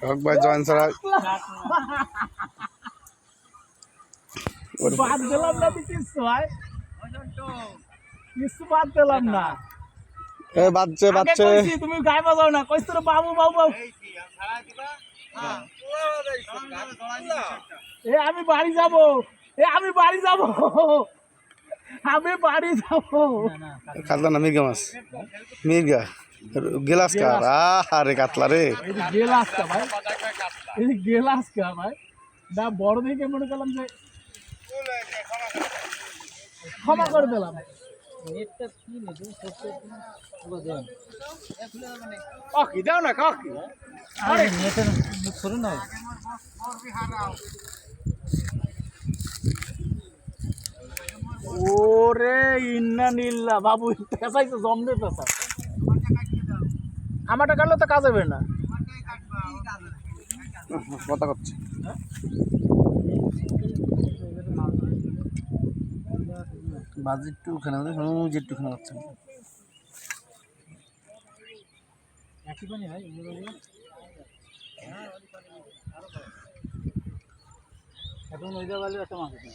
হক ভাই জয়েন ছাড়া বাদ দিলাম না কিছু ভাই, কিছু বাদ দিলাম না। এ বাচ্চে বাচ্চে তুমি গায়ে বাজাও না, কইছ তোর বাবু বাবু বাবু। এ আমি বাড়ি যাব, এ আমি বাড়ি যাব, আমি বাড়ি যাব। কাতলা না মির্গা মাছ, মির্গা গেলাস কার আরে কাতলা রে, এই যে গেলাস কা ভাই, এই যে গেলাস কা ভাই, না বড় দেখে মনে করলাম যে ক্ষমা করে দিলাম। নেটটা কি নেই কাকি দাও না কাকি, আরে নেটের ছড়ে না। ওরে ইন্না নিল্লা বাবু, পেঁচাইছে জমবে পেঁচা। আমারটা কাটলে তো কাজ হবে না। কথা করছে বাজে একটু ওখানে একটুখানে হচ্ছে একই পানি ভাই, এখন ওই জায়গায় একটা মাছ আছে।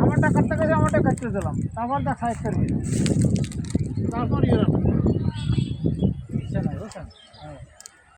আমারটা কাটতে গেছে, আমারটা কাটতে দিলাম, তারপর সাইজ করবি, তারপর ইয়ে